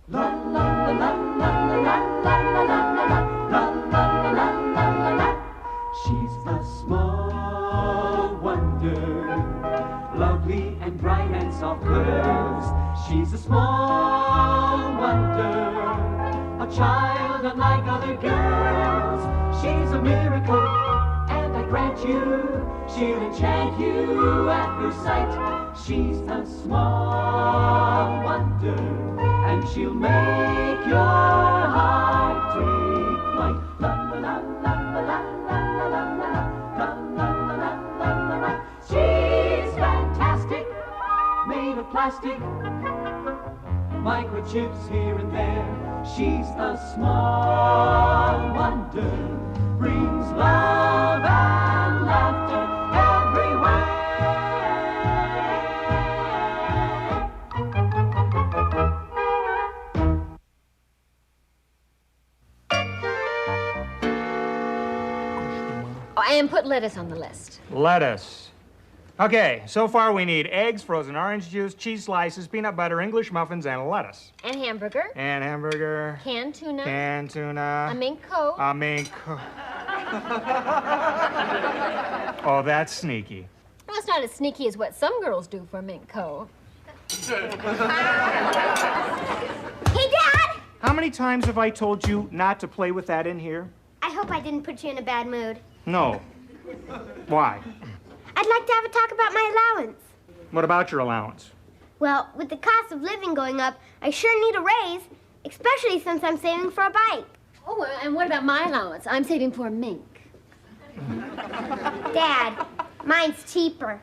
La la la la la la la la la la la la la la. She's a small wonder, lovely and bright and soft curves. She's a small wonder, a child unlike other girls. She's a miracle, and I grant you, she'll enchant you at first sight. She's a small wonder, and she'll make your heart take flight. La la la la la la la la la la la la la. She's fantastic, made of plastic, microchips here and there. She's a small wonder, brings love and laughter everywhere. Oh, and put lettuce on the list. Lettuce. Okay, so far we need eggs, frozen orange juice, cheese slices, peanut butter, English muffins, and lettuce. And hamburger. And hamburger. Canned tuna. Canned tuna. A mink coat. A mink coat. Oh, that's sneaky. Well, it's not as sneaky as what some girls do for a mink coat. Hey, Dad! How many times have I told you not to play with that in here? I hope I didn't put you in a bad mood. No. Why? I'd like to have a talk about my allowance. What about your allowance? Well, with the cost of living going up, I sure need a raise, especially since I'm saving for a bike. Oh, and what about my allowance? I'm saving for a mink. Dad, mine's cheaper.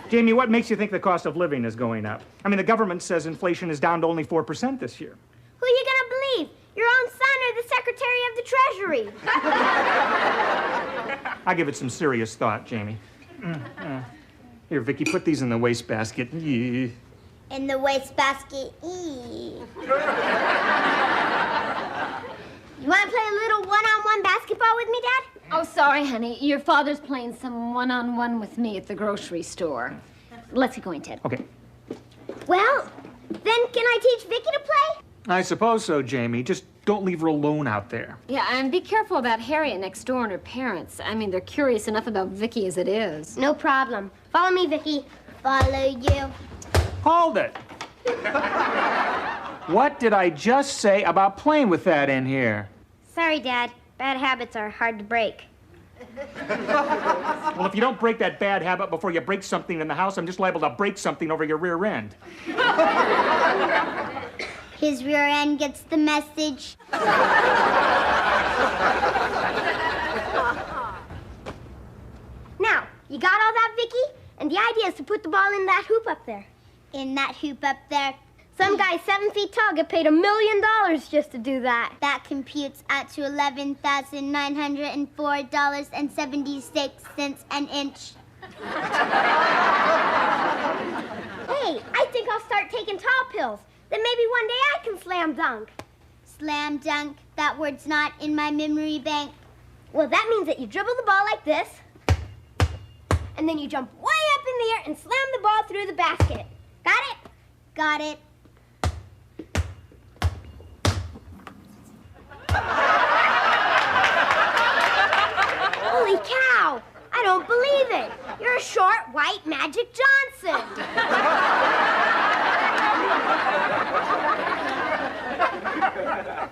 Jamie, what makes you think the cost of living is going up? I mean, the government says inflation is down to only 4% this year. Who are you gonna believe? Your own son or the Secretary of the Treasury? I'll give it some serious thought, Jamie. Here, Vicky, put these in the wastebasket. In the wastebasket. You want to play a little one-on-one basketball with me, Dad? Oh, sorry, honey. Your father's playing some one-on-one with me at the grocery store. Let's get going, Ted. Okay. Well, then can I teach Vicky to play? I suppose so, Jamie. Just don't leave her alone out there. Yeah, and be careful about Harriet next door and her parents. I mean, they're curious enough about Vicky as it is. No problem. Follow me, Vicky. Follow you. Hold it. What did I just say about playing with that in here? Sorry, Dad. Bad habits are hard to break. Well, if you don't break that bad habit before you break something in the house, I'm just liable to break something over your rear end. His rear end gets the message. Now, you got all that, Vicky? And the idea is to put the ball in that hoop up there. In that hoop up there. Some guy 7 feet tall get paid $1 million just to do that. That computes out to $11,904.76 an inch. Hey, I think I'll start taking tall pills. Then maybe one day I can slam dunk. Slam dunk? That word's not in my memory bank. Well, that means that you dribble the ball like this, and then you jump way up in the air and slam the ball through the basket. Got it? Got it. Holy cow! I don't believe it. You're a short, white Magic Johnson.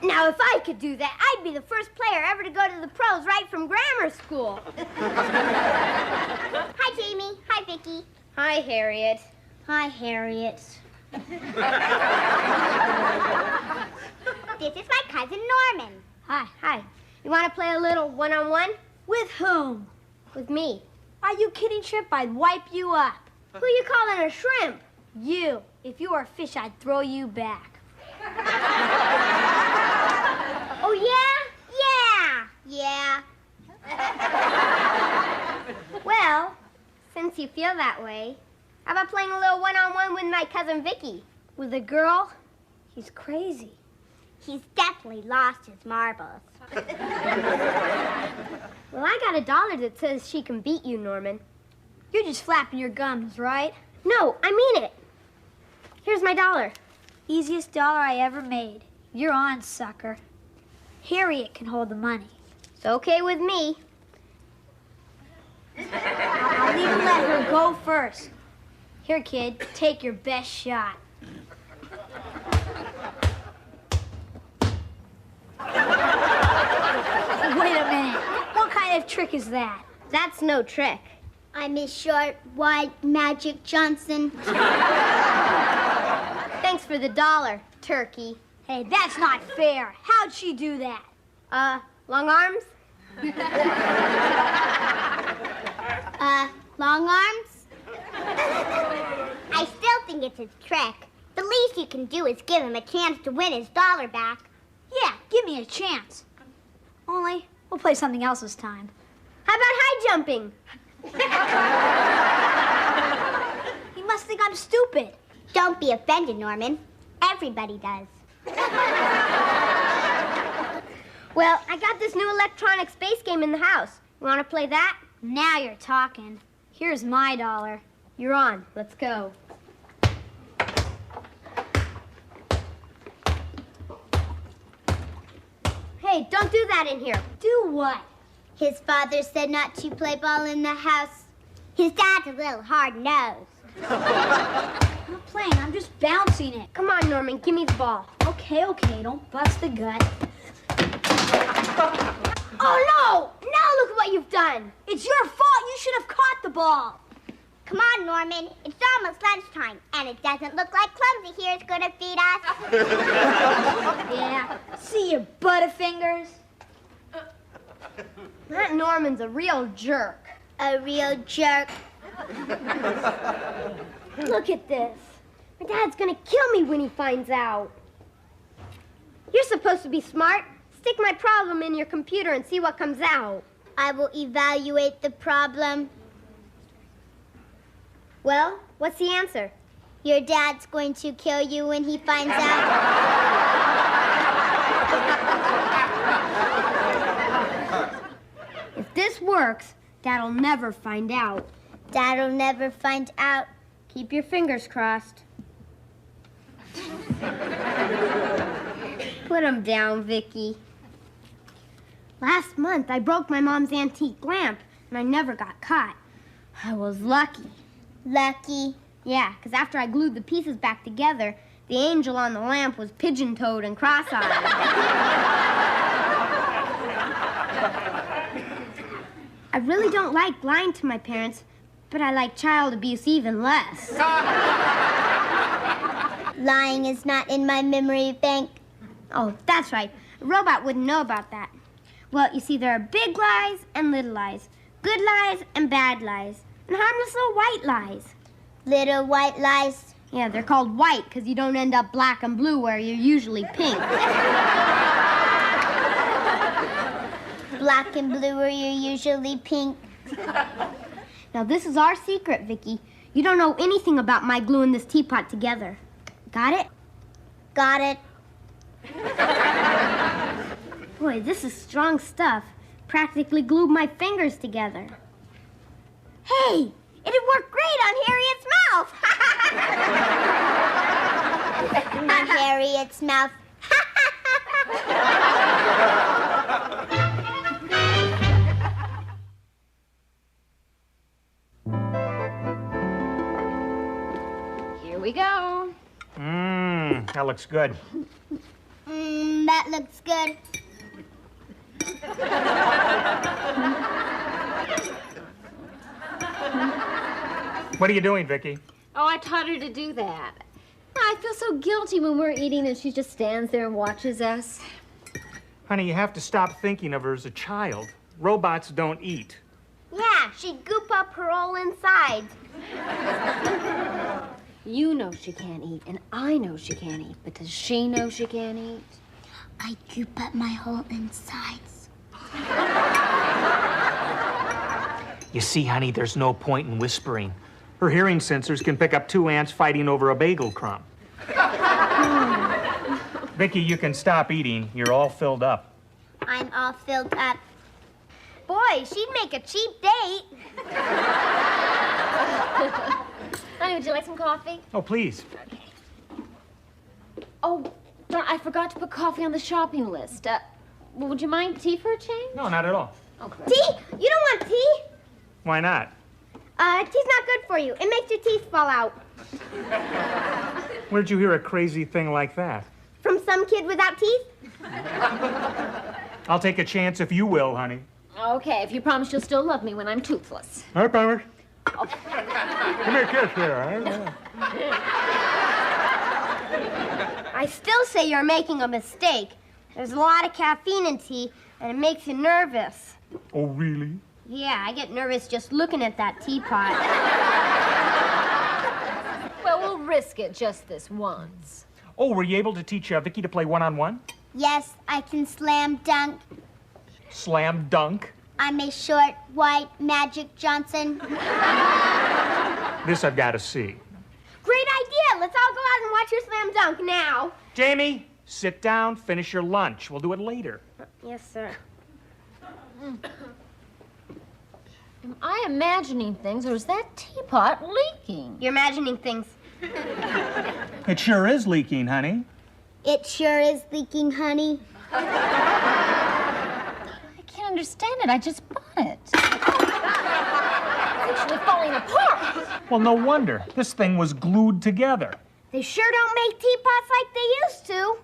Now, if I could do that, I'd be the first player ever to go to the pros right from grammar school. Hi, Jamie. Hi, Vicky. Hi, Harriet. Hi, Harriet. This is my cousin Norman. Hi. Hi. You want to play a little one-on-one? With whom? With me. Are you kidding, Shrimp? I'd wipe you up. Who you calling a shrimp? You. If you were a fish, I'd throw you back. Oh, yeah? Yeah. Well, since you feel that way, how about playing a little one-on-one with my cousin Vicky? With a girl? He's crazy. He's definitely lost his marbles. Well, I got $1 that says she can beat you, Norman. You're just flapping your gums, right? No, I mean it. Here's my $1. Easiest dollar I ever made. You're on, sucker. Harriet can hold the money. It's okay with me. I'll even let her go first. Here, kid, take your best shot. Wait a minute. What kind of trick is that? That's no trick. I'm Miss Short, White, Magic Johnson. Thanks for the $1, turkey. Hey, that's not fair. How'd she do that? Long arms? Long arms? I still think it's a trick. The least you can do is give him a chance to win his $1 back. Yeah, give me a chance. Only, we'll play something else this time. How about high jumping? You must think I'm stupid. Don't be offended, Norman. Everybody does. Well, I got this new electronic space game in the house. You want to play that? Now you're talking. Here's my $1. You're on. Let's go. Hey, don't do that in here. Do what? His father said not to play ball in the house. His dad's a little hard-nosed. I'm not playing, I'm just bouncing it. Come on, Norman, give me the ball. Okay, don't bust the gut. Oh, no! Now look what you've done. It's your fault. You should have caught the ball. Come on, Norman. It's almost lunchtime, and it doesn't look like Clumsy here is going to feed us. Yeah, see you, Butterfingers. That Norman's a real jerk. A real jerk. Look at this. My dad's going to kill me when he finds out. You're supposed to be smart. Stick my problem in your computer and see what comes out. I will evaluate the problem. Well, what's the answer? Your dad's going to kill you when he finds out. If this works, Dad'll never find out. Dad'll never find out. Keep your fingers crossed. Put them down, Vicky. Last month, I broke my mom's antique lamp, and I never got caught. I was lucky. Lucky? Yeah, because after I glued the pieces back together, the angel on the lamp was pigeon-toed and cross-eyed. I really don't like lying to my parents, but I like child abuse even less. Lying is not in my memory bank. Oh, that's right. A robot wouldn't know about that. Well, you see, there are big lies and little lies, good lies and bad lies, and harmless little white lies. Little white lies? Yeah, they're called white because you don't end up black and blue where you're usually pink. Black and blue where you're usually pink. Now, this is our secret, Vicky. You don't know anything about my gluing this teapot together. Got it? Got it. Boy, this is strong stuff. Practically glued my fingers together. Hey, it'd work great on Harriet's mouth. On Harriet's mouth. Here we go. That looks good. That looks good. What are you doing, Vicky? Oh, I taught her to do that. I feel so guilty when we're eating and she just stands there and watches us. Honey, you have to stop thinking of her as a child. Robots don't eat. Yeah, she'd goop up her whole insides. You know she can't eat, and I know she can't eat, but does she know she can't eat? I goop up my whole insides. You see, honey, there's no point in whispering. Her hearing sensors can pick up 2 ants fighting over a bagel crumb. Vicky, you can stop eating. You're all filled up. I'm all filled up. Boy, she'd make a cheap date. Honey, would you like some coffee? Oh, please. Okay. Oh, darn, I forgot to put coffee on the shopping list. Well, would you mind tea for a change? No, not at all. Okay. Tea? You don't want tea? Why not? Tea's not good for you. It makes your teeth fall out. Where'd you hear a crazy thing like that? From some kid without teeth? I'll take a chance if you will, honey. Okay, if you promise you'll still love me when I'm toothless. I promise. Give me a kiss here, I still say you're making a mistake. There's a lot of caffeine in tea, and it makes you nervous. Oh, really? Yeah, I get nervous just looking at that teapot. Well, we'll risk it just this once. Oh, were you able to teach Vicky to play one-on-one? Yes, I can slam dunk. Slam dunk? I'm a short, white Magic Johnson. This I've got to see. Great idea! Let's all go out and watch your slam dunk now. Jamie, sit down, finish your lunch. We'll do it later. Yes, sir. Am I imagining things, or is that teapot leaking? You're imagining things. It sure is leaking, honey. It sure is leaking, honey. I can't understand it. I just bought it. It's actually falling apart. Well, no wonder. This thing was glued together. They sure don't make teapots like they used to.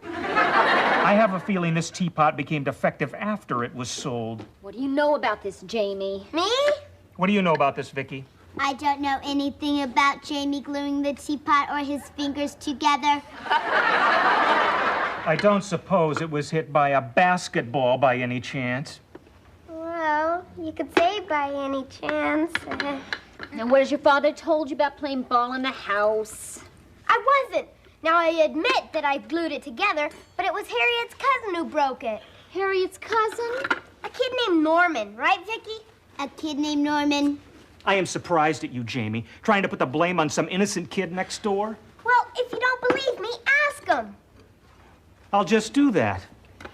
I have a feeling this teapot became defective after it was sold. What do you know about this, Jamie? Me? What do you know about this, Vicky? I don't know anything about Jamie gluing the teapot or his fingers together. I don't suppose it was hit by a basketball by any chance. Well, you could say by any chance. Now, what has your father told you about playing ball in the house? I wasn't. Now, I admit that I glued it together, but it was Harriet's cousin who broke it. Harriet's cousin? A kid named Norman, right, Vicky? A kid named Norman. I am surprised at you, Jamie, trying to put the blame on some innocent kid next door. Well, if you don't believe me, ask him. I'll just do that.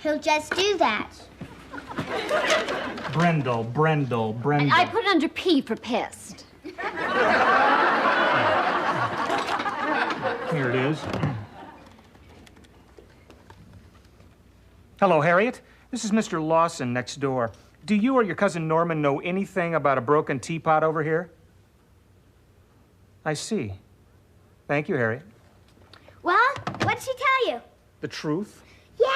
He'll just do that. Brendel. And I put it under P for pissed. Here it is. Hello, Harriet. This is Mr. Lawson next door. Do you or your cousin Norman know anything about a broken teapot over here? I see. Thank you, Harriet. Well, what'd she tell you? The truth? Yeah,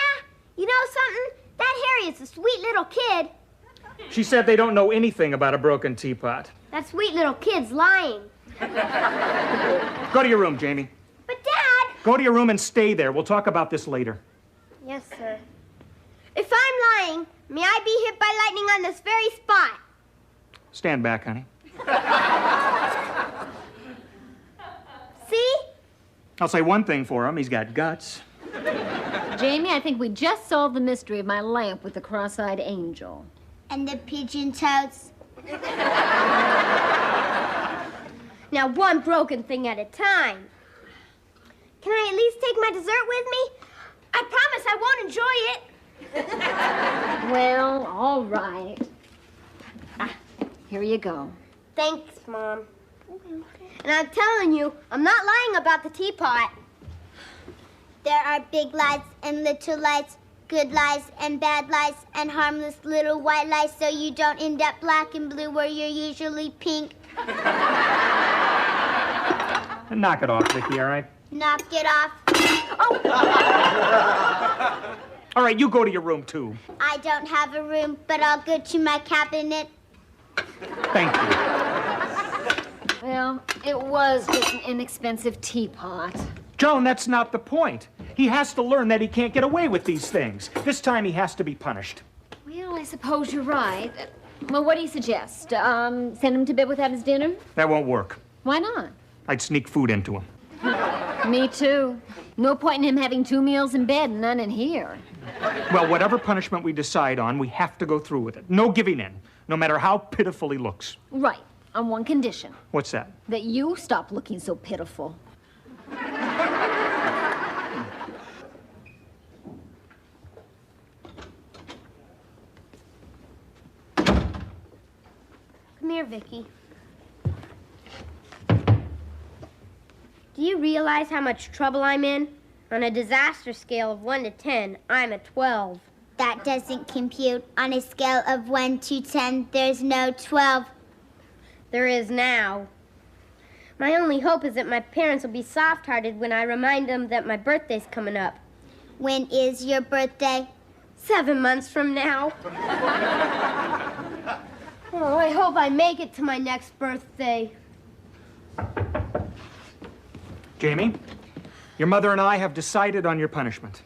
you know something? That Harriet's a sweet little kid. She said they don't know anything about a broken teapot. That sweet little kid's lying. Go to your room, Jamie. But, Dad... Go to your room and stay there. We'll talk about this later. Yes, sir. If I'm lying, may I be hit by lightning on this very spot? Stand back, honey. See? I'll say one thing for him. He's got guts. Jamie, I think we just solved the mystery of my lamp with the cross-eyed angel. And the pigeon toads. Now, one broken thing at a time. Can I at least take my dessert with me? I promise I won't enjoy it. Well, all right. Here you go. Thanks, Mom. And I'm telling you, I'm not lying about the teapot. There are big lies and little lies, good lies and bad lies, and harmless little white lies, so you don't end up black and blue where you're usually pink. Knock it off, Vicky, all right? Knock it off. Oh! All right, you go to your room, too. I don't have a room, but I'll go to my cabinet. Thank you. Well, it was just an inexpensive teapot. Joan, that's not the point. He has to learn that he can't get away with these things. This time he has to be punished. Well, I suppose you're right. Well, what do you suggest? Send him to bed without his dinner? That won't work. Why not? I'd sneak food into him. Me too. No point in him having 2 meals in bed and none in here. Well, whatever punishment we decide on, we have to go through with it. No giving in, no matter how pitiful he looks. Right, on one condition. What's that? That you stop looking so pitiful. Come here, Vicky. Do you realize how much trouble I'm in? On a disaster scale of 1 to 10, I'm a 12. That doesn't compute. On a scale of 1 to 10, there's no 12. There is now. My only hope is that my parents will be soft-hearted when I remind them that my birthday's coming up. When is your birthday? 7 months from now. Oh, I hope I make it to my next birthday. Jamie, your mother and I have decided on your punishment.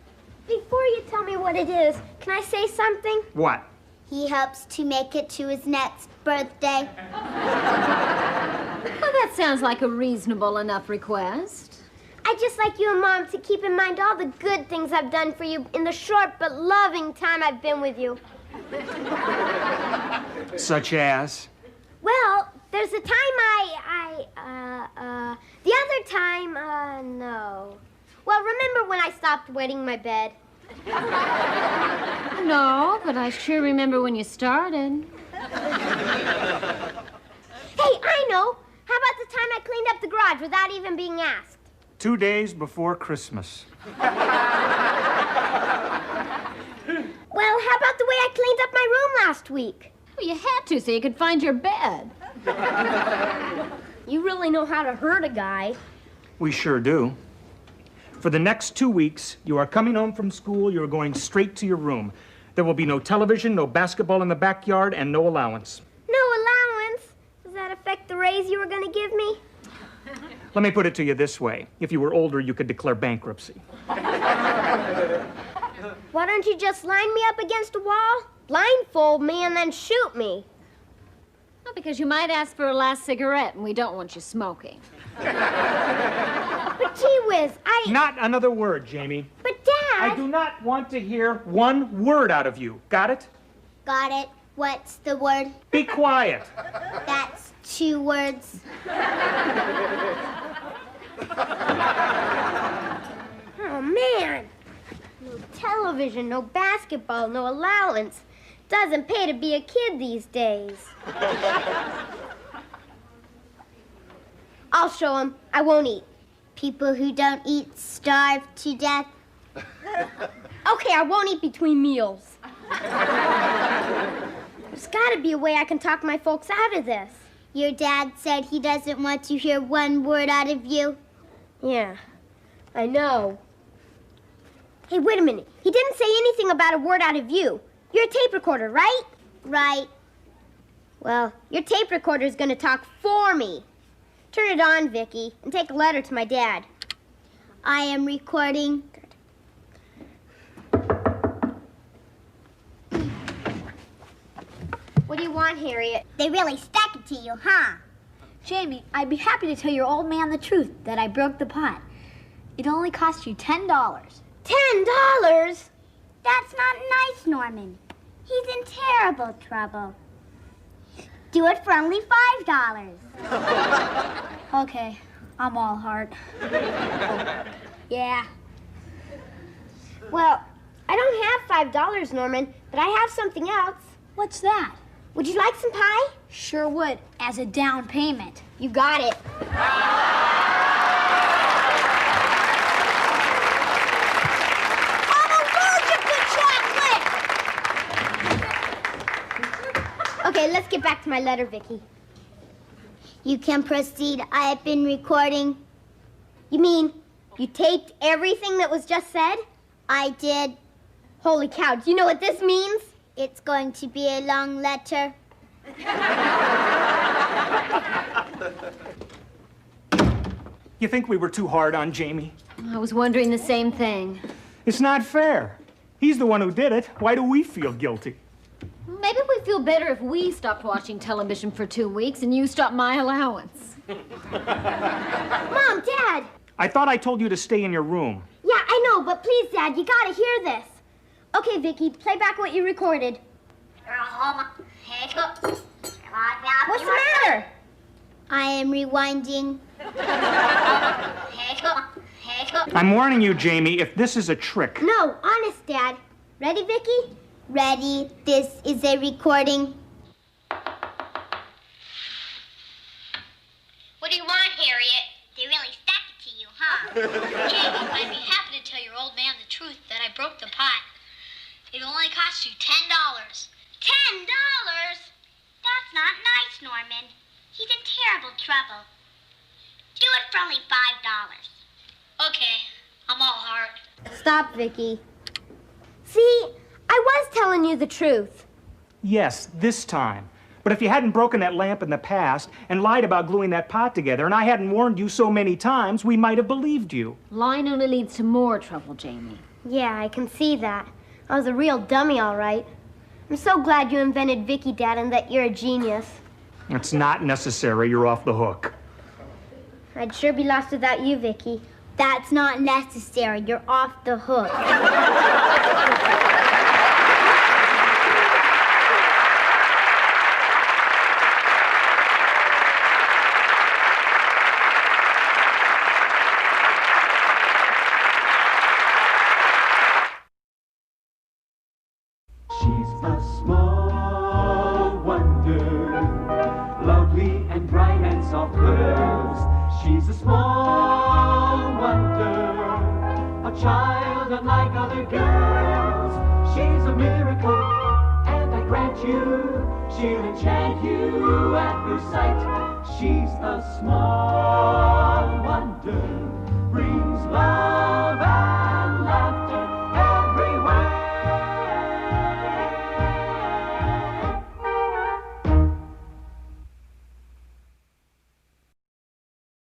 Before you tell me what it is, can I say something? What? He hopes to make it to his next birthday. Well, that sounds like a reasonable enough request. I'd just like you and Mom to keep in mind all the good things I've done for you in the short but loving time I've been with you. Such as? Well, there's a time the other time, no. Well, remember when I stopped wetting my bed? No, but I sure remember when you started. Hey, I know. How about the time I cleaned up the garage without even being asked? 2 days before Christmas. Well, how about the way I cleaned up my room last week? Well, you had to so you could find your bed. You really know how to hurt a guy. We sure do. For the next 2 weeks, you are coming home from school, you're going straight to your room. There will be no television, no basketball in the backyard, and no allowance. No allowance? Does that affect the raise you were going to give me? Let me put it to you this way. If you were older, you could declare bankruptcy. Why don't you just line me up against a wall, blindfold me, and then shoot me? Well, because you might ask for a last cigarette, and we don't want you smoking. But gee whiz, Not another word, Jamie. But Dad... I do not want to hear one word out of you. Got it? Got it. What's the word? Be quiet. That's 2 words. Oh, man. No television, no basketball, no allowance. Doesn't pay to be a kid these days. I'll show him. I won't eat. People who don't eat starve to death. Okay, I won't eat between meals. There's got to be a way I can talk my folks out of this. Your dad said he doesn't want to hear one word out of you. Yeah, I know. Hey, wait a minute. He didn't say anything about a word out of you. You're a tape recorder, right? Right. Well, your tape recorder's going to talk for me. Turn it on, Vicky, and take a letter to my dad. I am recording. What do you want, Harriet? They really stuck it to you, huh? Jamie, I'd be happy to tell your old man the truth, that I broke the pot. It only cost you $10. $10? That's not nice, Norman. He's in terrible trouble. Do it for only $5. Okay, I'm all heart. Yeah. Well, I don't have $5, Norman, but I have something else. What's that? Would you like some pie? Sure would, as a down payment. You got it. I'm allergic to chocolate! Okay, let's get back to my letter, Vicky. You can proceed. I have been recording. You mean you taped everything that was just said? I did. Holy cow, do you know what this means? It's going to be a long letter. You think we were too hard on Jamie? I was wondering the same thing. It's not fair. He's the one who did it. Why do we feel guilty? Maybe we feel better if we stopped watching television for 2 weeks and you stopped my allowance. Mom, Dad. I thought I told you to stay in your room. Yeah, I know, but please, Dad, you gotta hear this. Okay, Vicky, play back what you recorded. What's the matter? I am rewinding. I'm warning you, Jamie, if this is a trick. No, honest, Dad. Ready, Vicky? Ready? This is a recording. What do you want, Harriet? They really stuck it to you, huh? Jamie, I'd be happy to tell you $10. $10? That's not nice, Norman. He's in terrible trouble. Do it for only $5. Okay, I'm all heart. Stop, Vicky. See, I was telling you the truth. Yes, this time. But if you hadn't broken that lamp in the past and lied about gluing that pot together, and I hadn't warned you so many times, we might have believed you. Lying only leads to more trouble, Jamie. Yeah, I can see that. I was a real dummy, all right. I'm so glad you invented Vicky, Dad, and that you're a genius. It's not necessary. You're off the hook. I'd sure be lost without you, Vicky. That's not necessary. You're off the hook. She's a small wonder, lovely and bright and soft curves. She's a small wonder, a child unlike other girls. She's a miracle, and I grant you, she'll enchant you at her sight. She's a small wonder, brings love